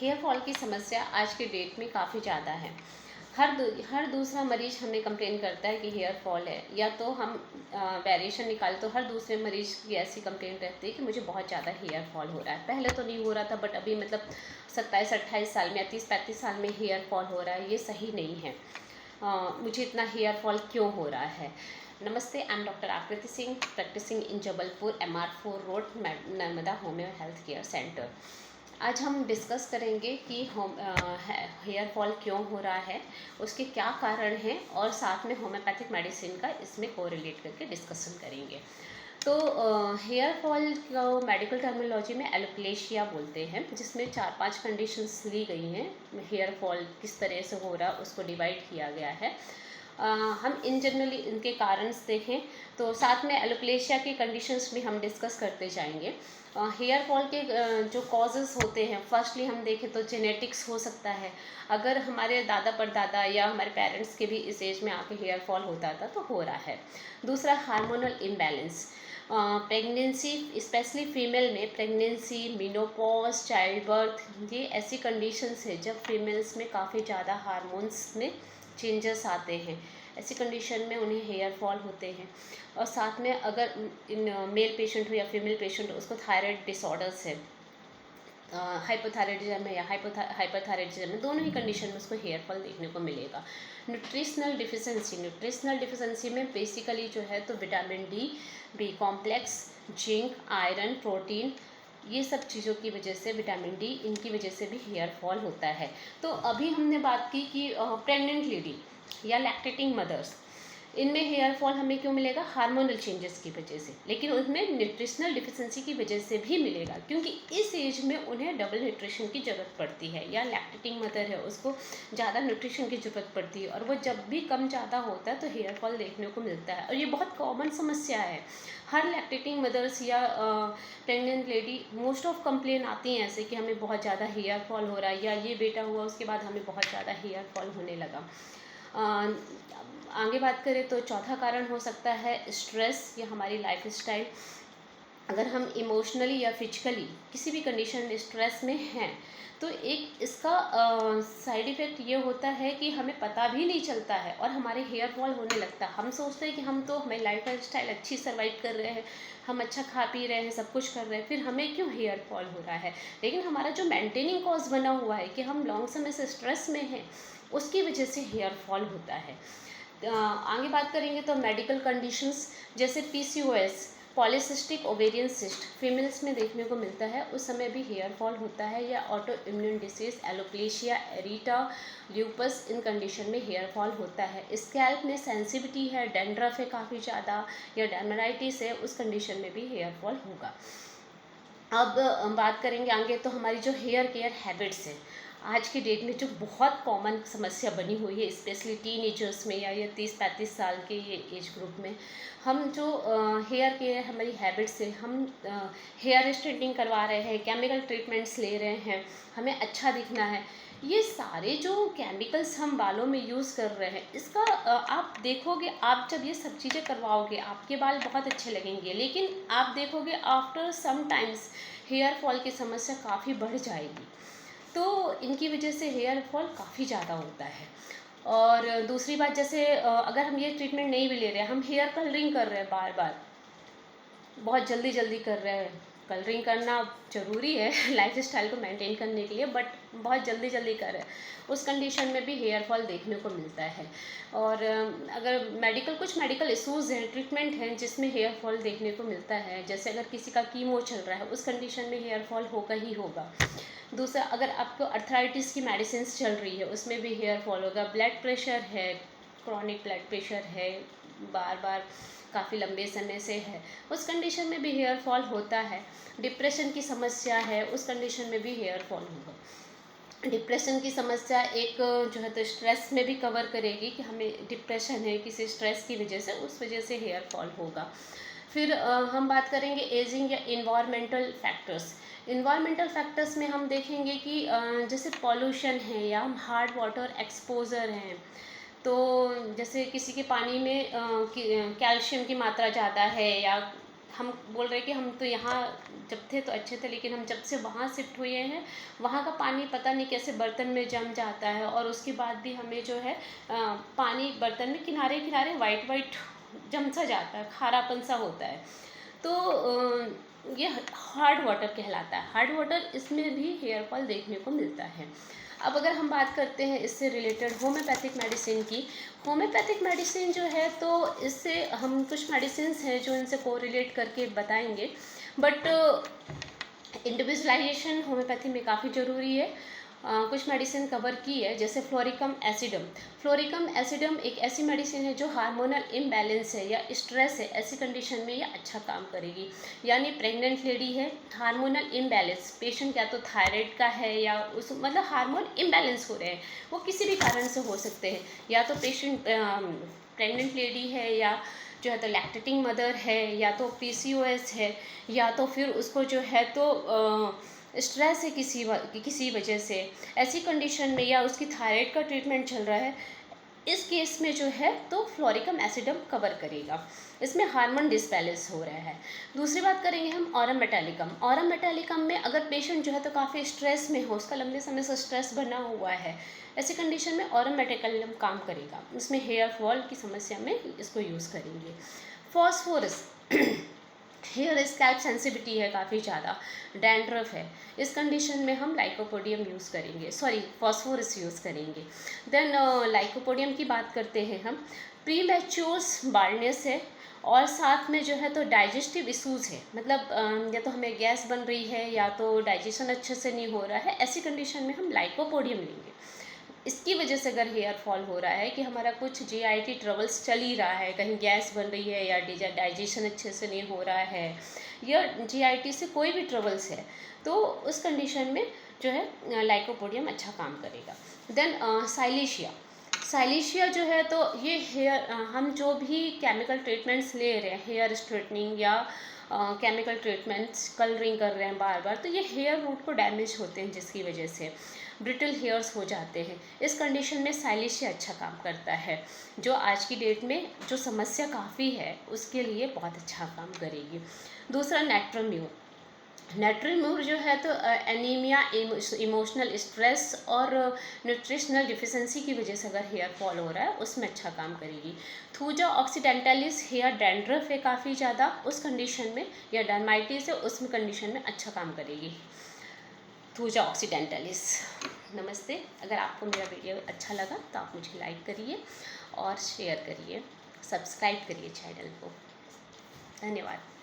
Hair fall की समस्या आज के डेट में काफ़ी ज़्यादा है। हर दूसरा मरीज़ हमें कंप्लेन करता है कि हेयर फॉल है, या तो हम वेरिएशन निकालें तो हर दूसरे मरीज़ की ऐसी कंप्लेन रहती है कि मुझे बहुत ज़्यादा हेयर फॉल हो रहा है। पहले तो नहीं हो रहा था, बट अभी मतलब 27-28 साल में या 30-35 साल में हेयर फॉल हो रहा है, ये सही नहीं है। मुझे इतना हेयर फॉल क्यों हो रहा है? नमस्ते, आई am doctor Akriti Singh, practising in Jabalpur MR4 road, Narmada homoeo health care centre. आज हम डिस्कस करेंगे कि हेयर फॉल क्यों हो रहा है, उसके क्या कारण हैं, और साथ में होम्योपैथिक मेडिसिन का इसमें कोरिलेट करके डिस्कशन करेंगे। तो हेयर फॉल को मेडिकल टर्मिनोलॉजी में एलोपेशिया बोलते हैं, जिसमें 4-5 कंडीशंस ली गई हैं। हेयर फॉल किस तरह से हो रहा है उसको डिवाइड किया गया है। हम इन जनरली इनके कारण देखें तो साथ में एलोपेशिया की कंडीशंस भी हम डिस्कस करते जाएंगे। हेयर फॉल के जो कॉजेज़ होते हैं, फर्स्टली हम देखें तो जेनेटिक्स हो सकता है। अगर हमारे दादा परदादा या हमारे पेरेंट्स के भी इस एज में आके हेयर फॉल होता था तो हो रहा है। दूसरा, hormonal imbalance. Pregnancy, specially female में प्रेगनेंसी, मेनोपॉज, चाइल्ड बर्थ, ये ऐसी कंडीशंस है जब फीमेल्स में काफ़ी ज़्यादा हार्मोन्स में चेंजेस आते हैं। ऐसी कंडीशन में उन्हें हेयर फॉल होते हैं। और साथ में अगर इन मेल पेशेंट हो या फीमेल पेशेंट हो, उसको थायराइड डिसऑर्डर्स है, हाइपोथायराइडिज्म है या हाइपरथायराइडिज्म है, दोनों ही कंडीशन में उसको हेयर फॉल देखने को मिलेगा। न्यूट्रिशनल डिफिशेंसी में बेसिकली जो है तो vitamin D, B complex, zinc, iron, protein, ये सब चीज़ों की वजह से, विटामिन डी, इनकी वजह से भी हेयर फॉल होता है। तो अभी हमने बात की कि प्रेग्नेंट लेडी या लैक्टेटिंग मदर्स, इनमें हेयर फॉल हमें क्यों मिलेगा? हार्मोनल चेंजेस की वजह से, लेकिन उसमें न्यूट्रिशनल डिफिशिएंसी की वजह से भी मिलेगा, क्योंकि इस एज में उन्हें डबल न्यूट्रिशन की ज़रूरत पड़ती है। या लैक्टेटिंग मदर है, उसको ज़्यादा न्यूट्रिशन की ज़रूरत पड़ती है, और वो जब भी कम ज़्यादा होता है तो हेयर फॉल देखने को मिलता है। और ये बहुत कॉमन समस्या है। हर लैक्टेटिंग मदर्स या pregnant lady, most of complain आती हैं ऐसे कि हमें बहुत ज़्यादा हेयर फॉल हो रहा है, या ये बेटा हुआ उसके बाद हमें बहुत ज़्यादा हेयर फॉल होने लगा। आगे बात करें तो चौथा कारण हो सकता है स्ट्रेस या हमारी लाइफ स्टाइल। अगर हम इमोशनली या फिजिकली किसी भी कंडीशन में स्ट्रेस में हैं, तो एक इसका साइड इफ़ेक्ट ये होता है कि हमें पता भी नहीं चलता है और हमारे हेयर फॉल होने लगता है। हम सोचते हैं कि हम तो, हमें लाइफ स्टाइल अच्छी सर्वाइव कर रहे हैं, हम अच्छा खा पी रहे हैं, सब कुछ कर रहे हैं, फिर हमें क्यों हेयर फॉल हो रहा है? लेकिन हमारा जो मेंटेनिंग कॉज बना हुआ है कि हम लॉन्ग समय से स्ट्रेस में हैं, उसकी वजह से हेयर फॉल होता है। आगे बात करेंगे तो मेडिकल कंडीशंस जैसे PCOS, polycystic ovarian cyst, females में देखने को मिलता है, उस समय भी हेयर फॉल होता है। या auto immune disease, alopecia areata, lupus, इन कंडीशन में हेयर फॉल होता है। स्कैल्प में सेंसिटिविटी है, डेंड्रफ है काफ़ी ज़्यादा, या डर्मेटाइटिस है, उस कंडीशन में भी हेयर फॉल होगा। अब बात करेंगे आगे तो हमारी जो हेयर केयर हैबिट्स हैं, आज की डेट में जो बहुत कॉमन समस्या बनी हुई है, स्पेशली टीनेजर्स में या ये 30-35 साल के ये एज ग्रुप में, हम जो हेयर केयर हमारी हैबिट्स से, हम हेयर स्ट्रेटनिंग करवा रहे हैं, केमिकल ट्रीटमेंट्स ले रहे हैं, हमें अच्छा दिखना है, ये सारे जो केमिकल्स हम बालों में यूज़ कर रहे हैं, इसका आप देखोगे, आप जब ये सब चीज़ें करवाओगे आपके बाल बहुत अच्छे लगेंगे, लेकिन आप देखोगे after some times hair fall की समस्या काफ़ी बढ़ जाएगी। तो इनकी वजह से हेयर फॉल काफ़ी ज़्यादा होता है। और दूसरी बात, जैसे अगर हम ये ट्रीटमेंट नहीं भी ले रहे हैं, हम हेयर कलरिंग कर रहे हैं बार बार, बहुत जल्दी जल्दी कर रहे हैं। कलरिंग करना ज़रूरी है लाइफ स्टाइल को मेंटेन करने के लिए, बट बहुत जल्दी जल्दी कर रहे हैं, उस कंडीशन में भी हेयर फॉल देखने को मिलता है। और अगर कुछ मेडिकल इश्यूज़ हैं, ट्रीटमेंट हैं जिसमें हेयर फॉल देखने को मिलता है, जैसे अगर किसी का कीमो चल रहा है, उस कंडीशन में हेयर फॉल होगा ही होगा। दूसरा, अगर आपको अर्थराइटिस की मेडिसिन चल रही है, उसमें भी हेयर फॉल होगा। ब्लड प्रेशर है, क्रॉनिक ब्लड प्रेशर है, बार बार काफ़ी लंबे समय से है, उस कंडीशन में भी हेयर फॉल होता है। डिप्रेशन की समस्या है, उस कंडीशन में भी हेयर फॉल होगा। डिप्रेशन की समस्या एक जो है तो स्ट्रेस में भी कवर करेगी कि हमें डिप्रेशन है किसी स्ट्रेस की वजह से, उस वजह से हेयर फॉल होगा। फिर हम बात करेंगे एजिंग या इन्वायरमेंटल फैक्टर्स। इन्वायरमेंटल फैक्टर्स में हम देखेंगे कि जैसे पॉल्यूशन है या हम हार्ड वाटर एक्सपोजर हैं, तो जैसे किसी के पानी में कैल्शियम की मात्रा ज़्यादा है, या हम बोल रहे हैं कि हम तो यहाँ जब थे तो अच्छे थे, लेकिन हम जब से वहाँ शिफ्ट हुए हैं वहाँ का पानी पता नहीं कैसे बर्तन में जम जाता है, और उसके बाद भी हमें जो है पानी बर्तन में किनारे किनारे वाइट वाइट जम सा जाता है, खारापन सा होता है। तो ये हार्ड वाटर कहलाता है। हार्ड वाटर, इसमें भी हेयर फॉल देखने को मिलता है। अब अगर हम बात करते हैं इससे रिलेटेड होम्योपैथिक मेडिसिन की, होम्योपैथिक मेडिसिन जो है तो इससे हम कुछ मेडिसिन्स हैं जो इनसे कोरिलेट करके बताएंगे, बट इंडिविजुअलाइजेशन होम्योपैथी में काफ़ी ज़रूरी है। कुछ मेडिसिन कवर की है, जैसे फ्लोरिकम एसिडम। फ्लोरिकम एसिडम एक ऐसी मेडिसिन है जो हार्मोनल इम्बैलेंस है या स्ट्रेस है, ऐसी कंडीशन में ये अच्छा काम करेगी। यानी प्रेग्नेंट लेडी है, हार्मोनल इम्बैलेंस, पेशेंट या तो थायराइड का है या उस मतलब हार्मोन इम्बैलेंस हो रहे हैं, वो किसी भी कारण से हो सकते हैं। या तो पेशेंट प्रेग्नेंट लेडी है, या जो है तो लैक्टेटिंग मदर है, या तो पीसीओएस है, या तो फिर उसको जो है तो स्ट्रेस है किसी वजह से, ऐसी कंडीशन में, या उसकी थायराइड का ट्रीटमेंट चल रहा है, इस केस में जो है तो फ्लोरिकम एसिडम कवर करेगा। इसमें हार्मोन डिसबैलेंस हो रहा है। दूसरी बात करेंगे हम ऑरम मेटालिकम। ऑरम मेटालिकम में अगर पेशेंट जो है तो काफ़ी स्ट्रेस में हो, उसका लंबे समय से स्ट्रेस बना हुआ है, ऐसी कंडीशन में ऑरम मेटालिकम काम करेगा। इसमें हेयर फॉल की समस्या में इसको यूज़ करेंगे। फॉस्फोरस हेयर स्कैल्प सेंसिटिविटी है काफ़ी ज़्यादा, डैंड्रफ है, इस कंडीशन में हम लाइकोपोडियम यूज़ करेंगे, सॉरी फॉस्फोरस यूज़ करेंगे। देन लाइकोपोडियम की बात करते हैं हम। प्री मैच्योर्स बाल्डनेस है, और साथ में जो है तो डाइजेस्टिव इशूज़ है, मतलब या तो हमें गैस बन रही है या तो डाइजेशन अच्छे से नहीं हो रहा है, ऐसी कंडीशन में हम लाइकोपोडियम लेंगे। इसकी वजह से अगर हेयर फॉल हो रहा है कि हमारा कुछ जीआईटी ट्रबल्स चल ही रहा है, कहीं गैस बन रही है या डाइजेशन अच्छे से नहीं हो रहा है, या जीआईटी से कोई भी ट्रबल्स है, तो उस कंडीशन में जो है लाइकोपोडियम अच्छा काम करेगा। Then silicea. साइलेशिया जो है तो ये हेयर हम जो भी केमिकल ट्रीटमेंट्स ले रहे हैं, हेयर स्ट्रेटनिंग या केमिकल ट्रीटमेंट्स, कलरिंग कर रहे हैं बार बार, तो ये हेयर रूट को डैमेज होते हैं, जिसकी वजह से ब्रिटल हेयर्स हो जाते हैं। इस कंडीशन में साइलेशिया अच्छा काम करता है, जो आज की डेट में जो समस्या काफ़ी है उसके लिए बहुत अच्छा काम करेगी। दूसरा नेट्रोम्यूर। नेट्रोम्यूर जो है तो एनीमिया, इमोशनल स्ट्रेस और न्यूट्रिशनल डिफिशेंसी की वजह से अगर हेयर फॉल हो रहा है उसमें अच्छा काम करेगी। थूजा ऑक्सीडेंटलिस हेयर डैंड्रफ है काफ़ी ज़्यादा, उस कंडीशन में, या डर्माइटिस है, उसमें कंडीशन में अच्छा काम करेगी थूजा ऑक्सीडेंटलिस। नमस्ते। अगर आपको मेरा वीडियो अच्छा लगा तो आप मुझे लाइक करिए और शेयर करिए, सब्सक्राइब करिए चैनल को। धन्यवाद।